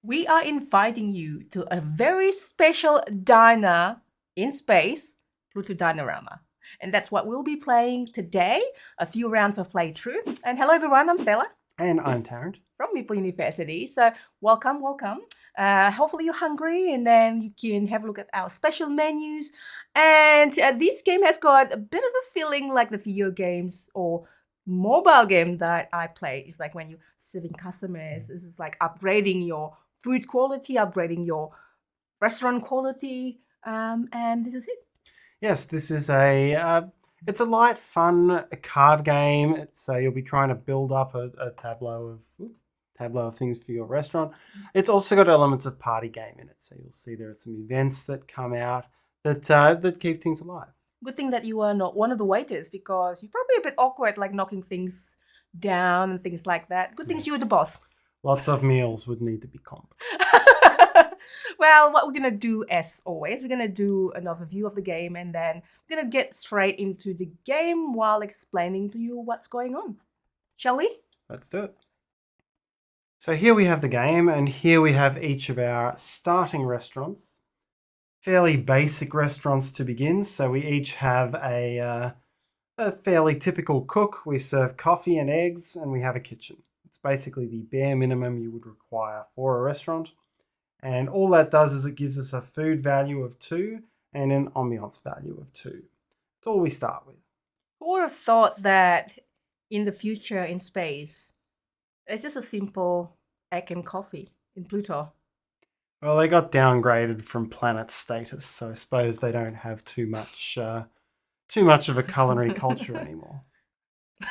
We are inviting you to a very special diner in space, Pluto Dinerama. And that's what we'll be playing today, a few rounds of playthrough. And hello everyone, I'm Stella And I'm Tarrant. from Meeple University. So welcome. Hopefully you're hungry and then you can have a look at our special menus. And this game has got a bit of a feeling like the video games or mobile game that I play. It's like when you're serving customers, this is like upgrading your food quality, upgrading your restaurant quality, and this is it. Yes, this is it's a light, fun card game. So you'll be trying to build up a tableau of things for your restaurant. It's also got elements of party game in it. So you'll see there are some events that come out that keep things alive. Good thing that you are not one of the waiters because you're probably a bit awkward, like knocking things down and things like that. Good things you were the boss. Lots of meals would need to be comped. Well, what we're gonna do, as always, we're gonna do an overview of the game and then we're gonna get straight into the game while explaining to you what's going on. Shall we? Let's do it. So here we have the game, and here we have each of our starting restaurants. Fairly basic restaurants to begin. So we each have a fairly typical cook. We serve coffee and eggs, and we have a kitchen. It's basically the bare minimum you would require for a restaurant. And all that does is it gives us a food value of 2 and an ambience value of 2. That's all we start with. Who would have thought that in the future in space, it's just a simple egg and coffee in Pluto? Well, they got downgraded from planet status, so I suppose they don't have too much of a culinary culture anymore.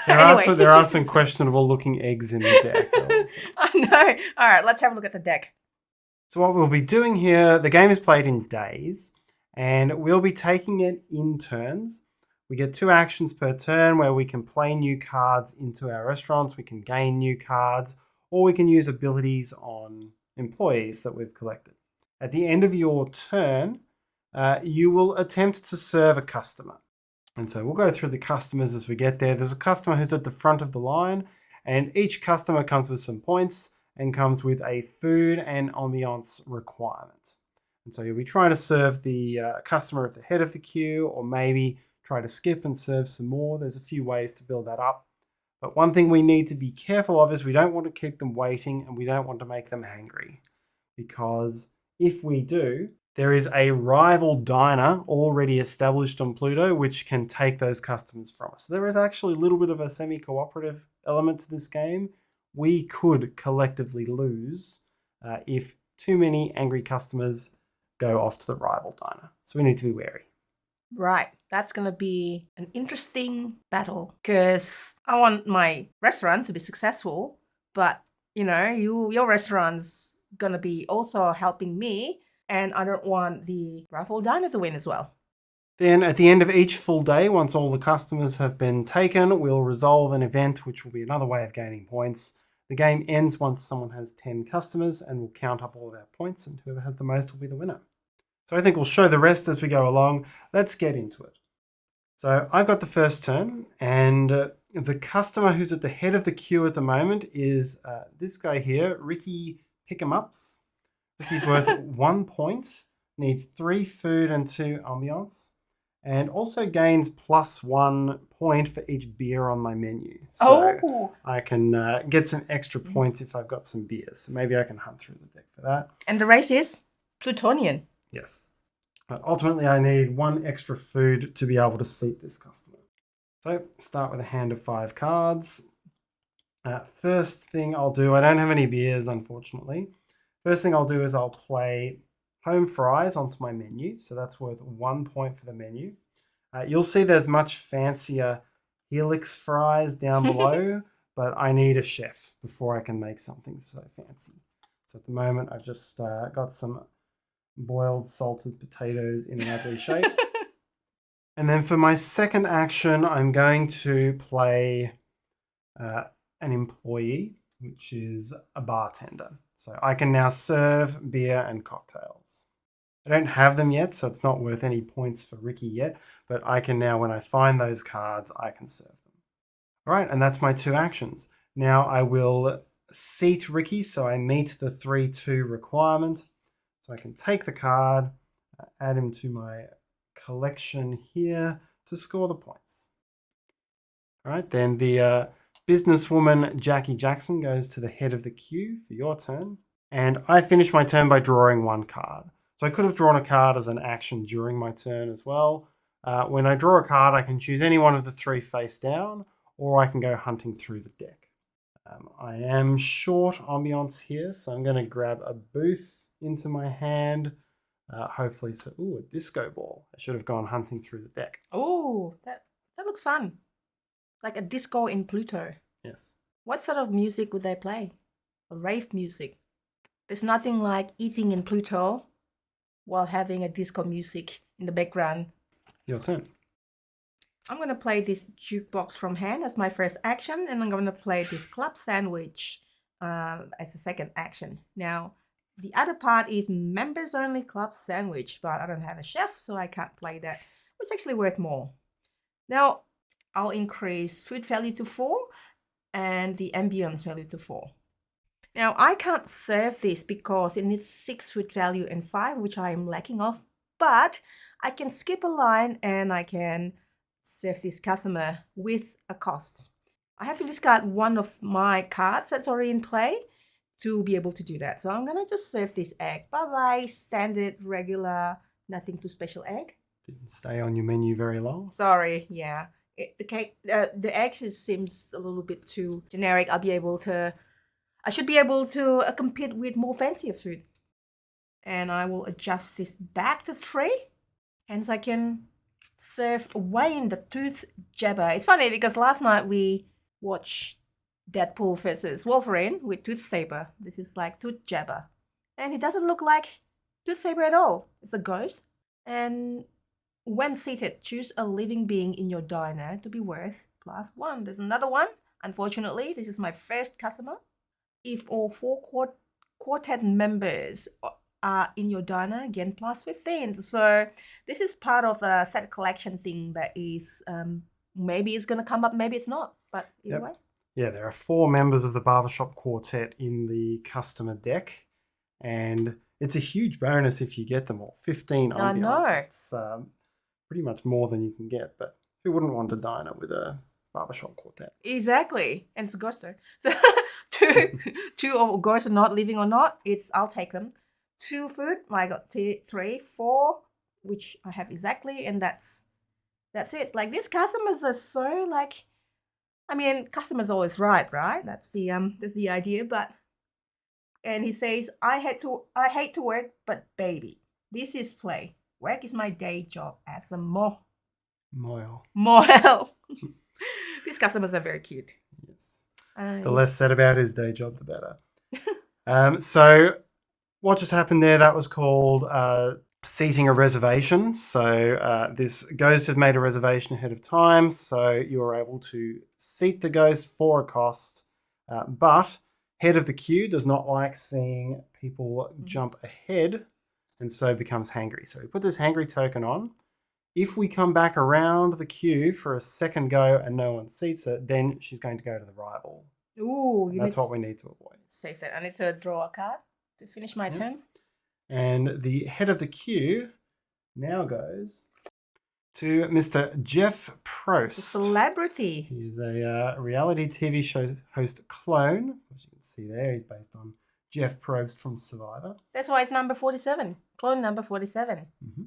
There are some questionable looking eggs in the deck. I know. All right, let's have a look at the deck. So what we'll be doing here, the game is played in days, and we'll be taking it in turns. We get 2 actions per turn where we can play new cards into our restaurants, we can gain new cards, or we can use abilities on employees that we've collected. At the end of your turn, you will attempt to serve a customer. And so we'll go through the customers as we get there. There's a customer who's at the front of the line, and each customer comes with some points and comes with a food and ambience requirement. And so you'll be trying to serve the customer at the head of the queue, or maybe try to skip and serve some more. There's a few ways to build that up. But one thing we need to be careful of is we don't want to keep them waiting and we don't want to make them hangry. Because if we do, there is a rival diner already established on Pluto which can take those customers from us. There is actually a little bit of a semi-cooperative element to this game. We could collectively lose if too many angry customers go off to the rival diner. So we need to be wary. Right, that's gonna be an interesting battle because I want my restaurant to be successful, but your restaurant's gonna be also helping me, and I don't want the rival diner to win as well. Then at the end of each full day, once all the customers have been taken, we'll resolve an event, which will be another way of gaining points. The game ends once someone has 10 customers, and we'll count up all of our points, and whoever has the most will be the winner. So I think we'll show the rest as we go along. Let's get into it. So I've got the first turn, and the customer who's at the head of the queue at the moment is this guy here, Ricky Pick-em-ups. Ricky's worth 1 point, needs 3 food and 2 ambience, and also gains +1 point for each beer on my menu. So I can get some extra points if I've got some beers. So maybe I can hunt through the deck for that. And the race is Plutonian. Yes. But ultimately I need 1 extra food to be able to seat this customer. So start with a hand of 5 cards. First thing I'll do, I don't have any beers unfortunately. First thing I'll do is I'll play home fries onto my menu. So that's worth 1 point for the menu. You'll see there's much fancier helix fries down below, but I need a chef before I can make something so fancy. So at the moment I've just got some boiled salted potatoes in an ugly shape. And then for my second action, I'm going to play an employee, which is a bartender. So I can now serve beer and cocktails. I don't have them yet, so it's not worth any points for Ricky yet, but I can now, when I find those cards, I can serve them. All right, and that's my 2 actions. Now I will seat Ricky, so I meet the 3-2 requirement. So I can take the card, add him to my collection here to score the points. All right, then the businesswoman Jackie Jackson goes to the head of the queue for your turn. And I finish my turn by drawing one card. So I could have drawn a card as an action during my turn as well. When I draw a card, I can choose any one of the 3 face down, or I can go hunting through the deck. I am short ambience here, so I'm going to grab a booth into my hand. Hopefully, a disco ball. I should have gone hunting through the deck. Oh, that looks fun. Like a disco in Pluto. Yes. What sort of music would they play? A rave music. There's nothing like eating in Pluto while having a disco music in the background. Your turn. I'm going to play this jukebox from hand as my first action, and I'm going to play this club sandwich as the second action. Now, the other part is members only club sandwich, but I don't have a chef, so I can't play that. It's actually worth more. Now, I'll increase food value to 4 and the ambience value to 4. Now, I can't serve this because it needs 6 food value and 5, which I am lacking of, but I can skip a line and I can serve this customer with a cost. I have to discard one of my cards that's already in play to be able to do that. So I'm going to just serve this egg. Bye-bye, standard, regular, nothing too special egg. Didn't stay on your menu very long. Sorry, yeah. The egg just seems a little bit too generic. I should be able to compete with more fancier food. And I will adjust this back to 3. Hence I can serve Wayne the Tooth Jabber. It's funny because last night we watched Deadpool versus Wolverine with Tooth Saber. This is like Tooth Jabber. And he doesn't look like Tooth Saber at all. It's a ghost. And when seated, choose a living being in your diner to be worth +1. There's another one. Unfortunately, this is my first customer. If all 4 quartet members in your diner, again +15. So this is part of a set collection thing that is maybe it's going to come up, maybe it's not, but either way. Yeah, there are 4 members of the barbershop quartet in the customer deck, and it's a huge bonus if you get them all. 15 ambience. I know. It's pretty much more than you can get, but who wouldn't want a diner with a barbershop quartet? Exactly, and it's a ghoster. So two of ghosts are not living or not, I'll take them. 2 food, I got 3, 4, which I have exactly, and that's it. Like, these customers are so like, I mean, customers always right? That's the idea. But and he says, I hate to work, but baby, this is play. Work is my day job as a moel. These customers are very cute. Yes. The less said about his day job, the better. So what just happened there, that was called seating a reservation. So this ghost had made a reservation ahead of time, so you were able to seat the ghost for a cost. But head of the queue does not like seeing people jump ahead, and so becomes hangry. So we put this hangry token on. If we come back around the queue for a second go and no one seats it, then she's going to go to the rival. Ooh, that's what we need to avoid. Save that. I need to draw a card to finish my turn. And the head of the queue now goes to Mr. Jeff Prost. The celebrity. He is a reality TV show host clone. As you can see there, he's based on Jeff Probst from Survivor. That's why it's number 47. Clone number 47. Mm-hmm.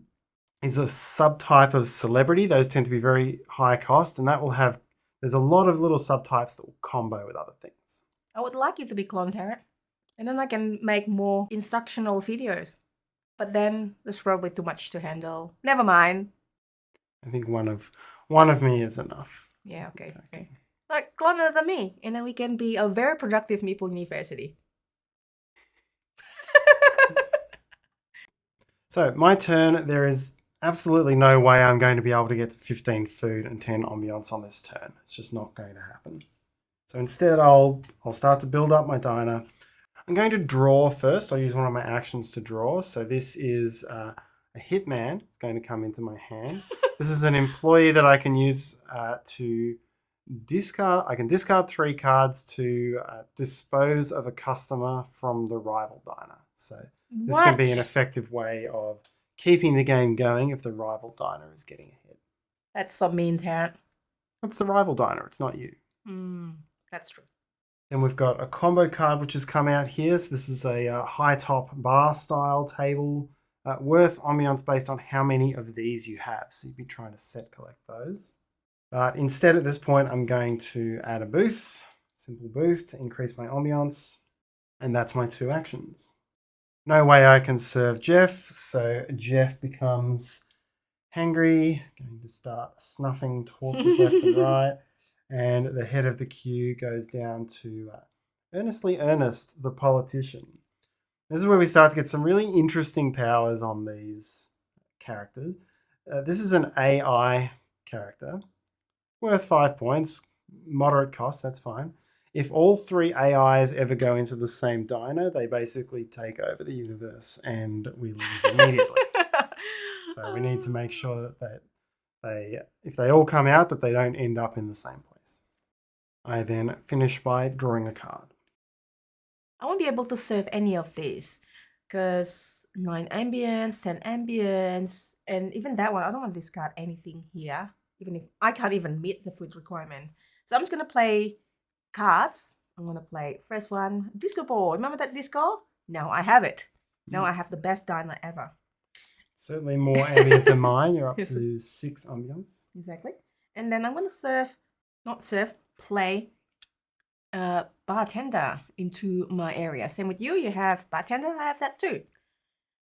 He's a subtype of celebrity. Those tend to be very high cost, and that will have, there's a lot of little subtypes that will combo with other things. I would like you to be Clone Tarrant, and then I can make more instructional videos. But then there's probably too much to handle. Never mind. I think one of me is enough. Yeah, okay. Like, clone another me, and then we can be a very productive Meeple University. So, my turn. There is absolutely no way I'm going to be able to get to 15 food and 10 ambience on this turn. It's just not going to happen. So instead, I'll start to build up my diner. I'm going to draw first. I'll use one of my actions to draw. So this is a hitman. It's going to come into my hand. This is an employee that I can use to I can discard 3 cards to dispose of a customer from the rival diner. So this can be an What? effective way of keeping the game going if the rival diner is getting ahead. That's so mean, Tarrant. That's the rival diner, it's not you. That's true. Then we've got a combo card which has come out here. So this is a high top bar style table worth ambiance based on how many of these you have. So you'd be trying to set collect those. But instead at this point, I'm going to add a booth, simple booth to increase my ambiance. And that's my 2 actions. No way I can serve Jeff. So Jeff becomes hangry, going to start snuffing torches left and right. And the head of the queue goes down to Earnestly Ernest, the politician. This is where we start to get some really interesting powers on these characters. This is an AI character, worth 5 points, moderate cost, that's fine. If all 3 AIs ever go into the same diner, they basically take over the universe and we lose immediately. So we need to make sure that if they all come out, that they don't end up in the same place. I then finish by drawing a card. I won't be able to serve any of these because 9 ambience, 10 ambience, and even that one, I don't want to discard anything here, even if I can't even meet the food requirement. So I'm just going to play cards. I'm going to play first one, disco ball. Remember that disco? Now I have it. Now I have the best diner ever. Certainly more ambient than mine. You're up to 6 ambience. Exactly. And then I'm going to play bartender into my area. Same with you. You have bartender. I have that too.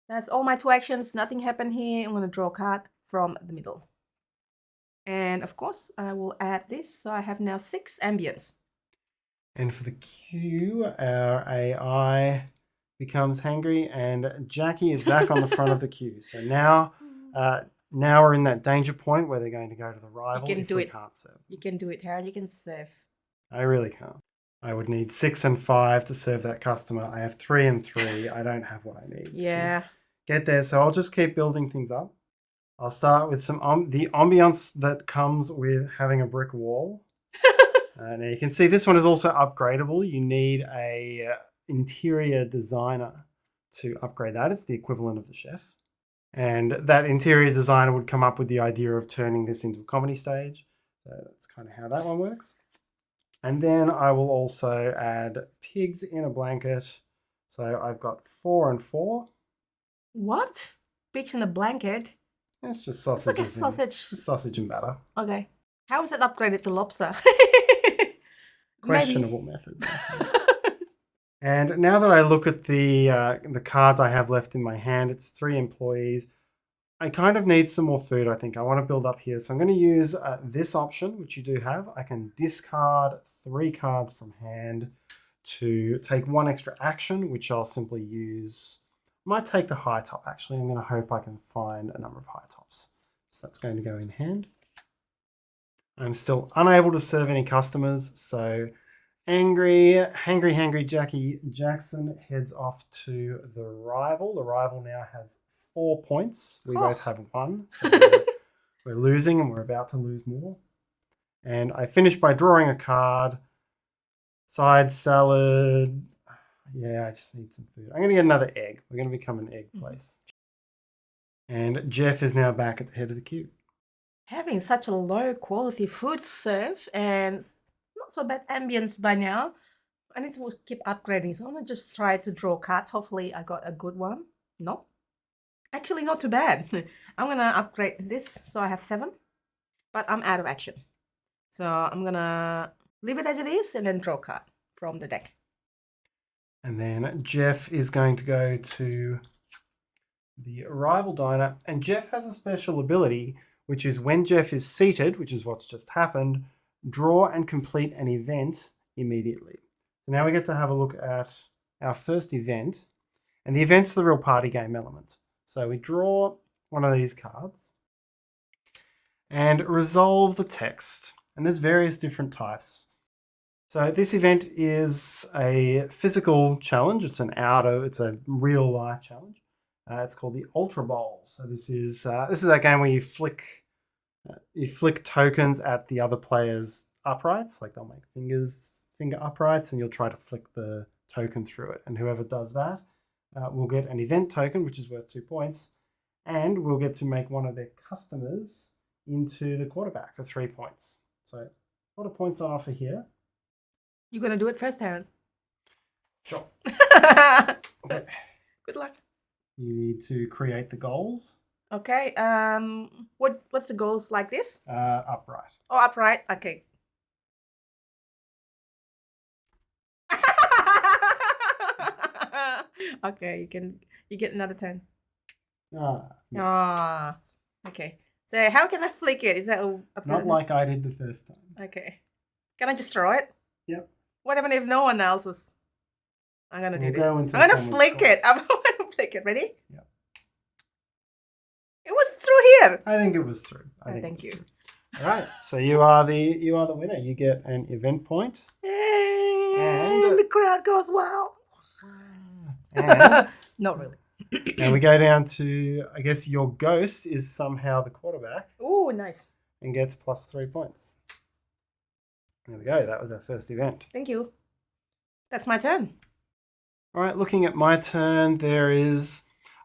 That's all my 2 actions. Nothing happened here. I'm going to draw a card from the middle. And of course, I will add this. So I have now 6 ambience. And for the queue, our AI becomes hangry, and Jackie is back on the front of the queue. So now we're in that danger point where they're going to go to the rival if we can't serve. You can do it, Tarrant. You can serve. I really can't. I would need 6 and 5 to serve that customer. I have 3 and 3. I don't have what I need. Yeah. To get there. So I'll just keep building things up. I'll start with the ambience that comes with having a brick wall. Now you can see this one is also upgradable. You need a interior designer to upgrade that. It's the equivalent of the chef. And that interior designer would come up with the idea of turning this into a comedy stage. So that's kind of how that one works. And then I will also add pigs in a blanket. So I've got 4 and 4. What? Pigs in a blanket? It's just sausage. It's like a sausage. Just sausage and batter. Okay. How is it upgraded to lobster? Questionable methods. And now that I look at the cards I have left in my hand, it's 3 employees. I kind of need some more food, I think. I want to build up here. So I'm going to use this option, which you do have. I can discard 3 cards from hand to take 1 extra action, which I'll simply use. I might take the high top, actually. I'm going to hope I can find a number of high tops. So that's going to go in hand. I'm still unable to serve any customers, so hangry Jackie Jackson heads off to the rival. The rival now has 4 points. We both have 1, so we're losing and we're about to lose more. And I finish by drawing a card. Side salad. Yeah, I just need some food. I'm going to get another egg. We're going to become an egg place. And Jeff is now back at the head of the queue. Having such a low quality food serve and not so bad ambience by now. I need to keep upgrading. So I'm going to just try to draw cards. Hopefully I got a good one. No. Actually, not too bad. I'm going to upgrade this so I have 7. But I'm out of action. So I'm going to leave it as it is and then draw a card from the deck. And then Jeff is going to go to the rival diner. And Jeff has a special ability, which is when Jeff is seated, which is what's just happened, draw and complete an event immediately. So now we get to have a look at our first event. And the event's the real party game element. So we draw one of these cards and resolve the text. And there's various different types. So this event is a physical challenge. It's a real life challenge. It's called the Ultra Bowl. So this is that game where you flick tokens at the other player's uprights, like they'll make finger uprights, and you'll try to flick the token through it. And whoever does that will get an event token, which is worth 2 points, and we'll get to make one of their customers into the quarterback for 3 points. So a lot of points on offer here. You're going to do it first, Tarrant. Sure. Okay. Good luck. You need to create the goals. Okay. What's the goals like this? Upright. Oh, upright. Okay. Okay, you get another 10. Missed. Okay. So how can I flick it? Is that Not like I did the first time. Okay. Can I just throw it? Yep. What happens if no one else is? I'm gonna do this. Go until I'm gonna someone flick it. scores. I'm gonna flick it. Ready? Yep. It was through here. I think it was through. Thank you. All right. So you are the winner. You get an event point. And the crowd goes wow. And Not really. and we go down to, I guess your ghost is somehow the quarterback Oh, nice. and gets plus 3 points. There we go. That was our first event. Thank you. That's my turn. All right, looking at my turn,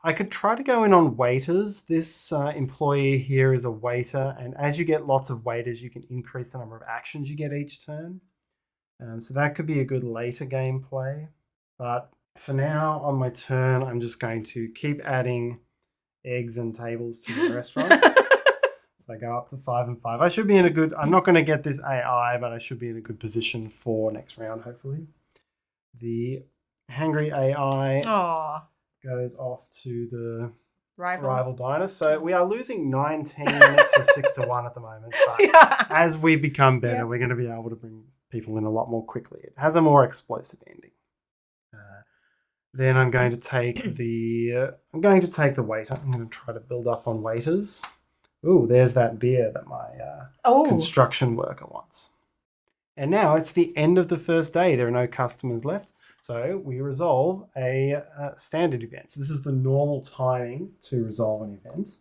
I could try to go in on waiters. This employee here is a waiter, and as you get lots of waiters, you can increase the number of actions you get each turn. So that could be a good later gameplay. But for now, on my turn, I'm just going to keep adding eggs and tables to the restaurant. So I go up to 5 and 5. I should be in a good, I'm not going to get this AI, but I should be in a good position for next round, hopefully. The hangry AI goes off to the rival diner. So we are losing 19 to 6 to 1 at the moment. But as we become better, we're going to be able to bring people in a lot more quickly. It has a more explosive ending. Then I'm going to take the waiter. I'm going to try to build up on waiters. Ooh, there's that beer that my construction worker wants. And now it's the end of the first day. There are no customers left. So we resolve a standard event. So this is the normal timing to resolve an event.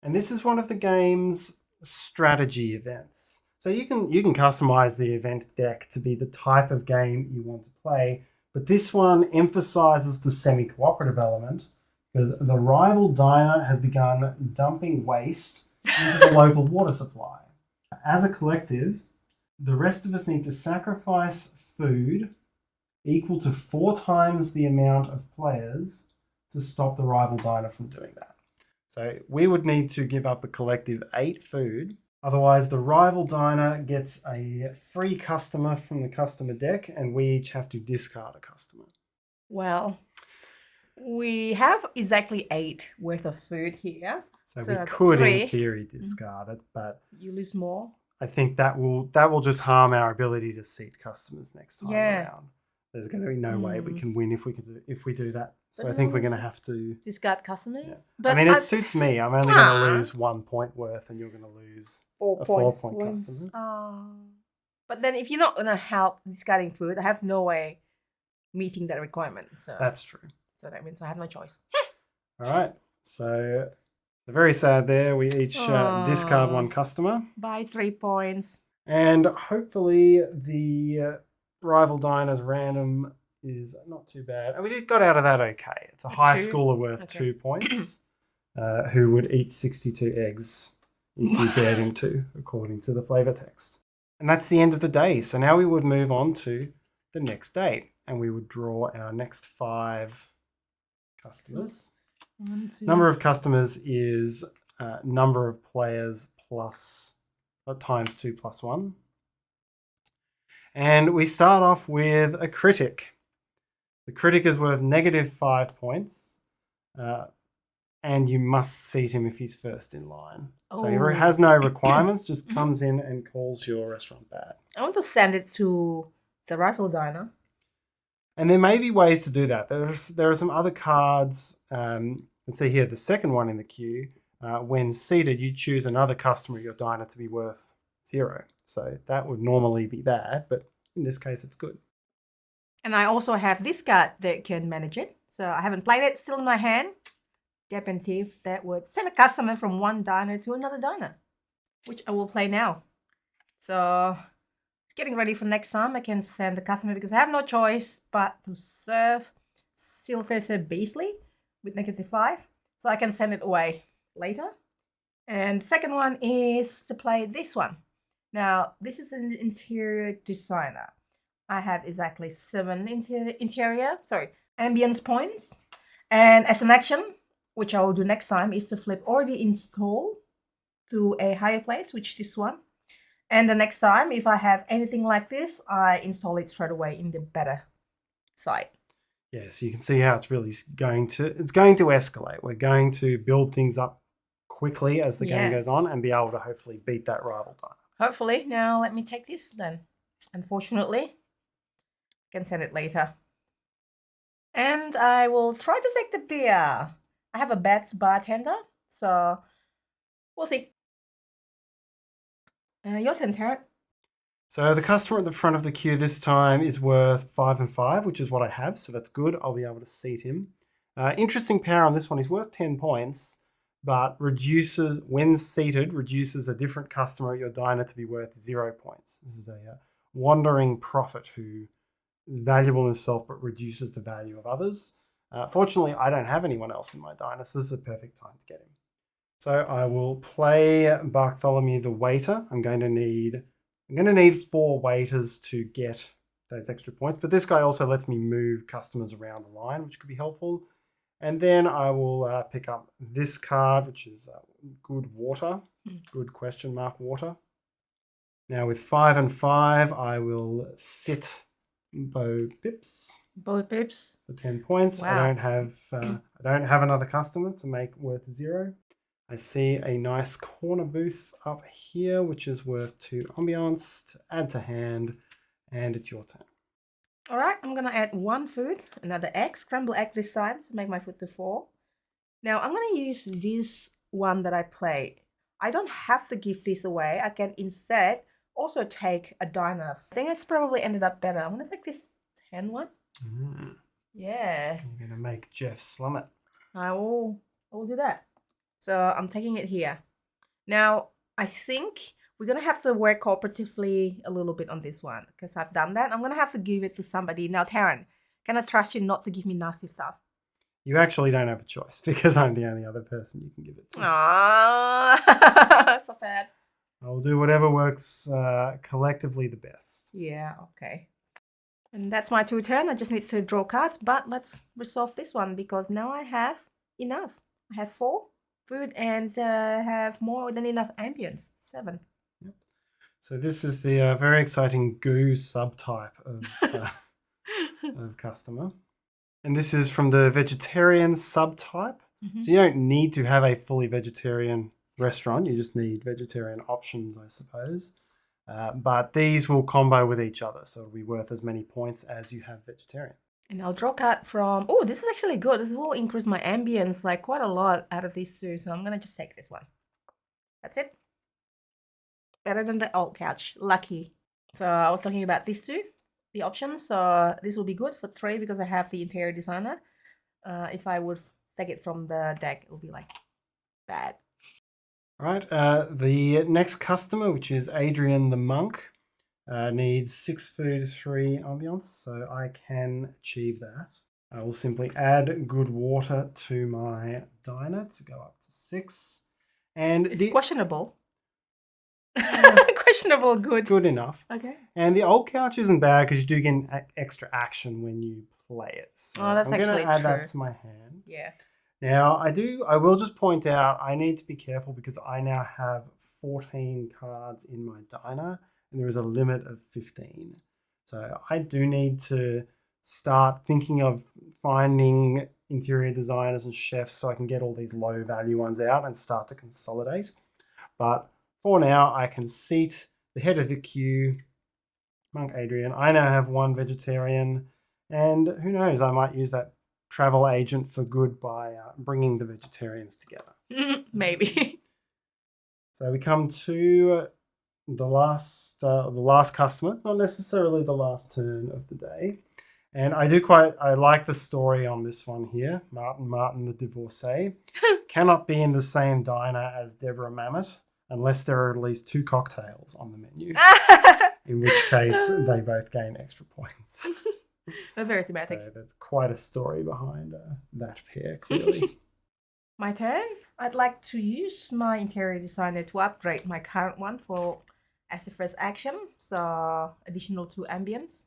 And this is one of the game's strategy events. So you can customize the event deck to be the type of game you want to play. But this one emphasizes the semi-cooperative element because the rival diner has begun dumping waste into the local water supply. As a collective, the rest of us need to sacrifice food equal to 4 times the amount of players to stop the rival diner from doing that. So we would need to give up a collective 8 food. Otherwise, the rival diner gets a free customer from the customer deck, and we each have to discard a customer. Well, we have exactly 8 worth of food here. So we could, in theory, discard it, but you lose more. I think that will just harm our ability to seat customers next time around. There's going to be no way we can win if we do that. So I think we're going to have to discard customers. Yeah. But I mean, it suits me. I'm only going to lose 1 point worth, and you're going to lose 4 a points. 4-point customer. But then, if you're not going to help discarding food, I have no way meeting that requirement. So that's true. So that means I have no choice. All right. So very sad there. We each discard 1 customer. By 3 points. And hopefully the rival diner's random is not too bad. And we got out of that okay. It's a high schooler worth 2 points who would eat 62 eggs if you dared him to, according to the flavor text. And that's the end of the day. So now we would move on to the next day and we would draw our next 5 customers. 1, 2. Number of customers is number of players plus times 2 plus 1. And we start off with a critic. The critic is worth -5 points. And you must seat him if he's first in line. So he has no requirements, just comes in and calls your restaurant bad. I want to send it to the rival diner. And there may be ways to do that. There are some other cards. Let's see here, the second one in the queue. When seated, you choose another customer at your diner to be worth 0. So that would normally be bad, but in this case, it's good. And I also have this card that can manage it. So I haven't played it, still in my hand. Dependent that would send a customer from one diner to another diner, which I will play now. So getting ready for next time. I can send the customer because I have no choice but to serve Sylvester Beasley with -5. So I can send it away later. And the second one is to play this one. Now, this is an interior designer. I have exactly 7 ambience points. And as an action, which I will do next time, is to flip already install to a higher place, which is this one. And the next time, if I have anything like this, I install it straight away in the better side. Yeah, so you can see how it's really going to escalate. We're going to build things up quickly as the game goes on and be able to hopefully beat that rival diner. Hopefully. Now let me take this then. Unfortunately, I can send it later. And I will try to take the beer. I have a bad bartender, so we'll see. Your turn, Tarrant. So the customer at the front of the queue this time is worth 5 and 5, which is what I have, so that's good. I'll be able to seat him. Interesting power on this one. He's worth 10 points, but reduces, when seated, reduces a different customer at your diner to be worth 0 points. This is a wandering prophet who is valuable in himself but reduces the value of others. Fortunately, I don't have anyone else in my diner, so this is a perfect time to get him. So I will play Bartholomew the waiter. I'm going to need 4 waiters to get those extra points, but this guy also lets me move customers around the line, which could be helpful. And then I will pick up this card, which is good water, good question mark water. Now with 5 and 5, I will sit Bo Pips. Bo Pips for 10 points. Wow. I don't have another customer to make worth 0. I see a nice corner booth up here, which is worth 2 ambience to add to hand, and it's your turn. All right, I'm gonna add 1 food, another egg, scrambled egg this time to make my food to 4. Now I'm gonna use this one that I played. I don't have to give this away. I can instead also take a diner. I think it's probably ended up better. I'm gonna take this 10 one. Yeah. You're gonna make Jeff slum it. I will do that. So I'm taking it here. Now, I think we're going to have to work cooperatively a little bit on this one because I've done that. I'm going to have to give it to somebody. Now, Tarrant, can I trust you not to give me nasty stuff? You actually don't have a choice because I'm the only other person you can give it to. Aww, so sad. I'll do whatever works collectively the best. Yeah, okay. And that's my 2 turn. I just need to draw cards, but let's resolve this one because now I have enough. I have 4 food and have more than enough ambience. 7. Yep. So this is the very exciting goo subtype of customer. And this is from the vegetarian subtype. So you don't need to have a fully vegetarian restaurant. You just need vegetarian options, I suppose. But these will combo with each other. So it'll be worth as many points as you have vegetarian. And I'll draw a card from... Oh, this is actually good. This will increase my ambience like quite a lot out of these 2. So I'm going to just take this one. That's it. Better than the old couch. Lucky. So I was talking about these 2, the options. So this will be good for 3 because I have the interior designer. If I would take it from the deck, it would be like bad. All right. The next customer, which is Adrian the monk, needs 6 food, 3 ambience, so I can achieve that. I will simply add good water to my diner to go up to 6. And it's questionable. Questionable good. It's good enough. Okay. And the old couch isn't bad because you do get extra action when you play it. So that's I'm going to add true. that to my hand. Yeah. Now, I will just point out, I need to be careful because I now have 14 cards in my diner and there is a limit of 15. So I do need to start thinking of finding interior designers and chefs so I can get all these low value ones out and start to consolidate. But for now, I can seat the head of the queue, Monk Adrian. I now have 1 vegetarian, and who knows, I might use that travel agent for good by bringing the vegetarians together. Maybe. So we come to the last customer, not necessarily the last turn of the day. And I like the story on this one here. Martin the divorcee cannot be in the same diner as Deborah Mamet unless there are at least 2 cocktails on the menu. in which case they both gain extra points. That's very thematic. So there's quite a story behind that pair, clearly. My turn. I'd like to use my interior designer to upgrade my current one as the first action. So additional 2 ambience.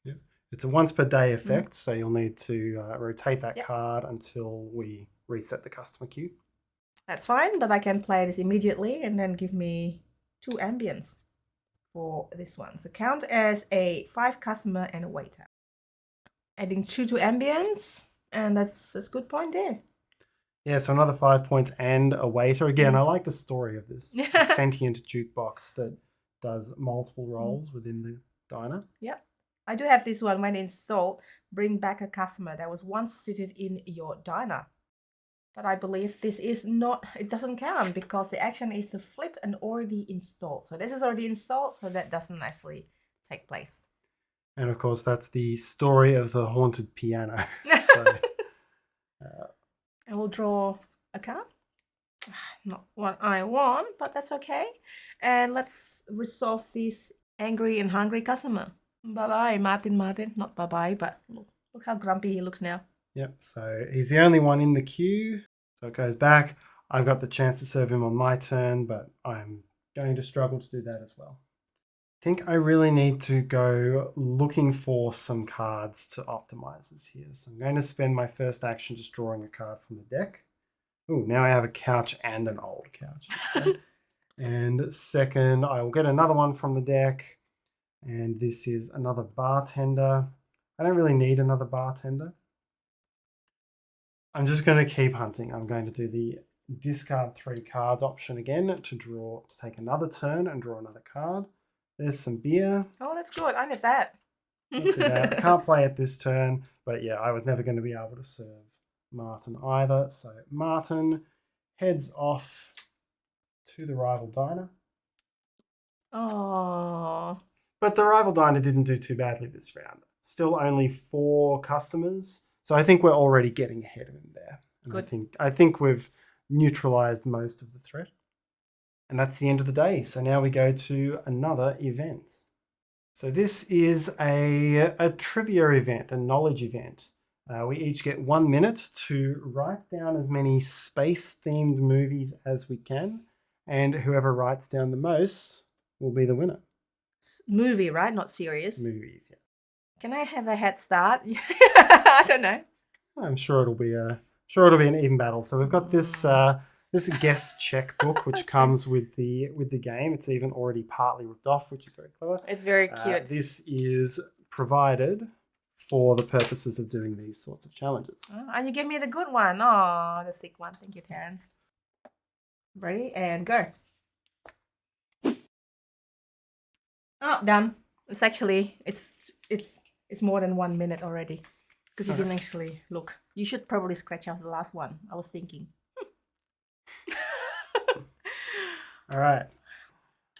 Yep. It's a once per day effect, so you'll need to rotate that card until we reset the customer queue. That's fine, but I can play this immediately and then give me 2 ambience for this one. So count as a 5 customer and a waiter. Adding 2 to ambience, and that's a good point there. Yeah, so another 5 points and a waiter. Again, I like the story of this sentient jukebox that does multiple roles within the diner. Yep. I do have this one. When installed, bring back a customer that was once seated in your diner. But I believe this is not, it doesn't count because the action is to flip an already installed. So this is already installed, so that doesn't actually take place. And of course, that's the story of the haunted piano. So, I will draw a card. Not what I want, but that's okay. And let's resolve this angry and hungry customer. Bye-bye, Martin. Not bye-bye, but look how grumpy he looks now. Yep, so he's the only one in the queue. So it goes back. I've got the chance to serve him on my turn, but I'm going to struggle to do that as well. I think I really need to go looking for some cards to optimize this here. So I'm going to spend my first action just drawing a card from the deck. Oh, now I have a couch and an old couch. That's great. And second, I will get another one from the deck. And this is another bartender. I don't really need another bartender. I'm just going to keep hunting. I'm going to do the discard 3 cards option again to take another turn and draw another card. There's some beer. Oh, that's good. I need that. Not too bad. I can't play it this turn, but yeah, I was never going to be able to serve Martin either. So Martin heads off to the rival diner. Oh. But the rival diner didn't do too badly this round. Still only 4 customers. So I think we're already getting ahead of him there. And good. I think we've neutralized most of the threat. And that's the end of the day. So now we go to another event. So this is a trivia event, a knowledge event. We each get 1 minute to write down as many space-themed movies as we can. And whoever writes down the most will be the winner. Movie, right? Not serious. Movies, yeah. Can I have a head start? I don't know. I'm sure it'll be an even battle. So we've got this this guest checkbook which comes with the game. It's even already partly ripped off, which is very clever. It's very cute. This is provided for the purposes of doing these sorts of challenges. Oh, and you gave me the good one. Oh, the thick one. Thank you, Tarrant. Ready and go. Oh, done. It's actually it's more than 1 minute already because you didn't actually look. You should probably scratch out the last one. I was thinking. All right.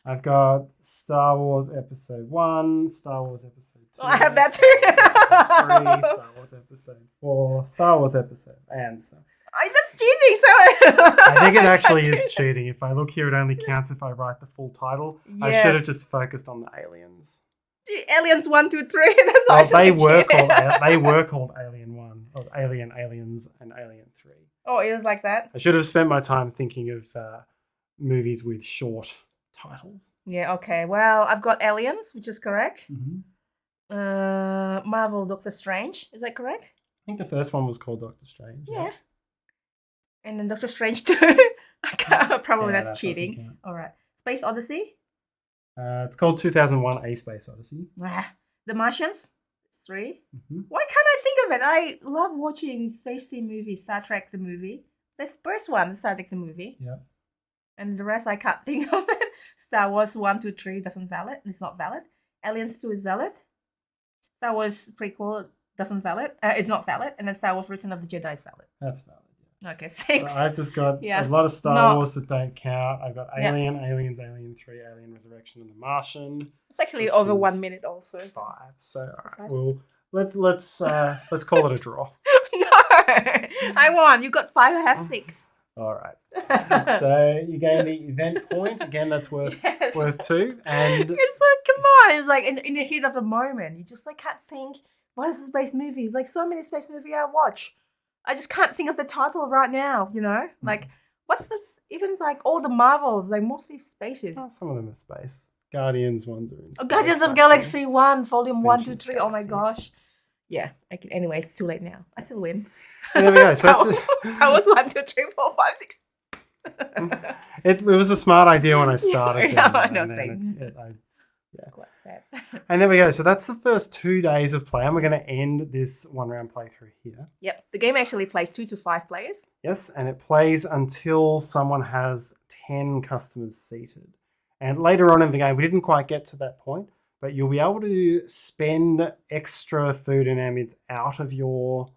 I've got Star Wars Episode 1, Star Wars Episode 2. Oh, I have that too. 3, Star Wars Episode 4, Star Wars Episode, and so. That's cheating. So I think it actually is cheating. If I look here, it only counts if I write the full title. Yes. I should have just focused on the aliens. Aliens 1, 2, 3. That's well, they were called Alien 1, or Alien, Aliens, and Alien 3. Oh, it was like that? I should have spent my time thinking of movies with short titles. Yeah, okay. Well, I've got Aliens, which is correct. Mm-hmm. Marvel Doctor Strange. Is that correct? I think the first one was called Doctor Strange. Yeah. And then Doctor Strange 2. Probably that's cheating. All right. Space Odyssey. It's called 2001: A Space Odyssey. The Martians. It's 3. Mm-hmm. Why can't I think of it? I love watching space theme movies. Star Trek the movie. This first one, Star Trek the movie. Yeah. And the rest I can't think of it. Star Wars 1, 2, 3 doesn't valid. It's not valid. Aliens 2 is valid. Star Wars prequel doesn't valid. It's not valid. And then Star Wars Return of the Jedi is valid. That's valid. Okay, 6. So I just got a lot of Star Wars that don't count. I've got Alien, Aliens, Alien 3, Alien Resurrection, and The Martian. It's actually over 1 minute also. 5. So all right, well let's call it a draw. No, I won. You got 5. I have 6. All right. So you gain the event point. Again, that's worth 2. And it's like, come on. It's like in the heat of the moment. You just like can't think, what is a space movie? It's like so many space movies I watch. I just can't think of the title right now, you know? Like, what's this? Even like all the Marvels, like mostly spaces. oh, some of them are space. Guardians ones are in space. Guardians of I Galaxy think. 1, Volume 1, 2, Vengeance 3. Oh my Galaxies. gosh. Yeah. Anyway, it's too late now. I still win. And there we go. So Star that's Wars 1, 2, 3, 4, 5, 6. it was a smart idea when I started. Yeah, doing I that, know. and then Same. It's quite sad. and there we go. So that's the first 2 days of play, and we're going to end this 1-round playthrough here. Yep. The game actually plays 2 to 5 players. Yes, and it plays until someone has 10 customers seated. And later on in the game, we didn't quite get to that point, but you'll be able to spend extra food and ambience out of your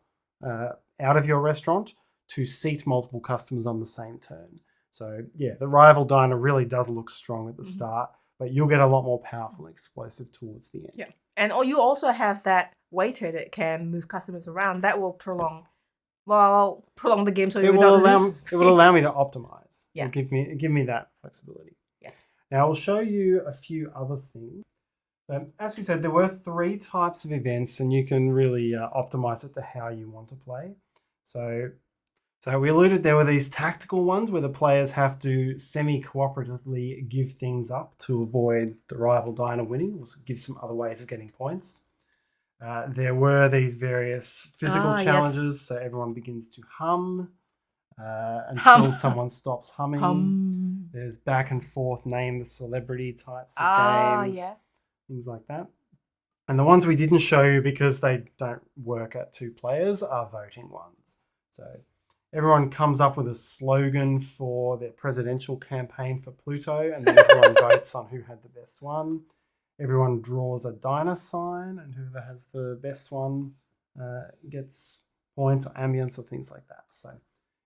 restaurant to seat multiple customers on the same turn. So yeah, the rival diner really does look strong at the start, but you'll get a lot more powerful and explosive towards the end. Yeah. And you also have that waiter that can move customers around. That will prolong the game. So it will allow me to optimize. Yeah. It'll give me that flexibility. Yes. Now I'll show you a few other things. So as we said, there were 3 types of events, and you can really optimize it to how you want to play. So we alluded there were these tactical ones where the players have to semi-cooperatively give things up to avoid the rival diner winning, or give some other ways of getting points. There were these various physical challenges, so everyone begins to hum until someone stops humming. There's back and forth, name the celebrity types of games, things like that. And the ones we didn't show you because they don't work at 2 players are voting ones. So everyone comes up with a slogan for their presidential campaign for Pluto, and then everyone votes on who had the best one. Everyone draws a diner sign, and whoever has the best one gets points or ambience or things like that. So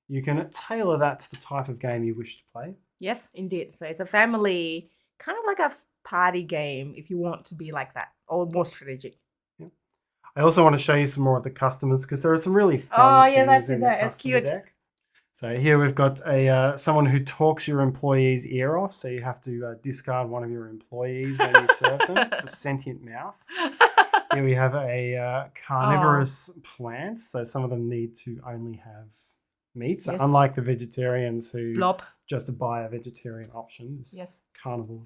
you can tailor that to the type of game you wish to play. Yes, indeed. So it's a family, kind of like a party game if you want to be like that, or more strategic. I also want to show you some more of the customers because there are some really fun things in the customer deck. So here we've got someone who talks your employee's ear off, so you have to discard one of your employees when you serve them. It's a sentient mouth. Here we have a carnivorous plant, so some of them need to only have meat. So unlike the vegetarians who just buy a vegetarian option, this carnivore.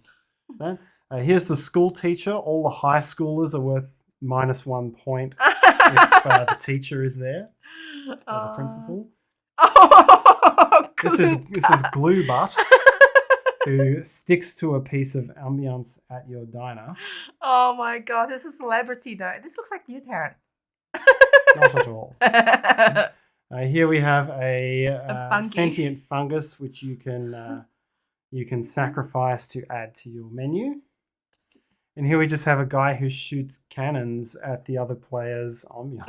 So here's the school teacher. All the high schoolers are worth -1 point if the teacher is there, or the principal. This is Glue Butt, who sticks to a piece of ambience at your diner. Oh my god, this is a celebrity though. This looks like you, Tarrant. Not at all. Here we have a sentient fungus, which you can sacrifice to add to your menu. And here we just have a guy who shoots cannons at the other players' ambience.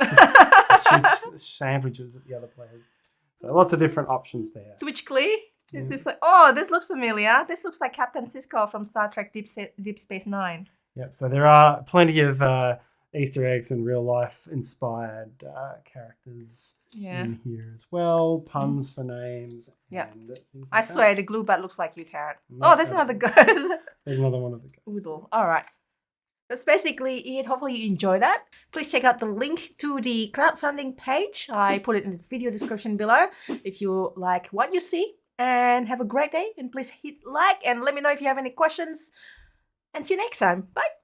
Shoots sandwiches at the other players. So lots of different options there. Twitchly. It's just like, oh, this looks familiar. This looks like Captain Sisko from Star Trek Deep Space Nine. Yep. So there are plenty of Easter eggs and real life inspired characters in here as well. Puns for names. Yeah. Like I swear the glue bat looks like you, Tarrant. Oh, there's another ghost. There's another one of the ghosts. Oodle. All right. That's basically it. Hopefully you enjoyed that. Please check out the link to the crowdfunding page. I put it in the video description below if you like what you see. And have a great day. And please hit like and let me know if you have any questions. And see you next time. Bye.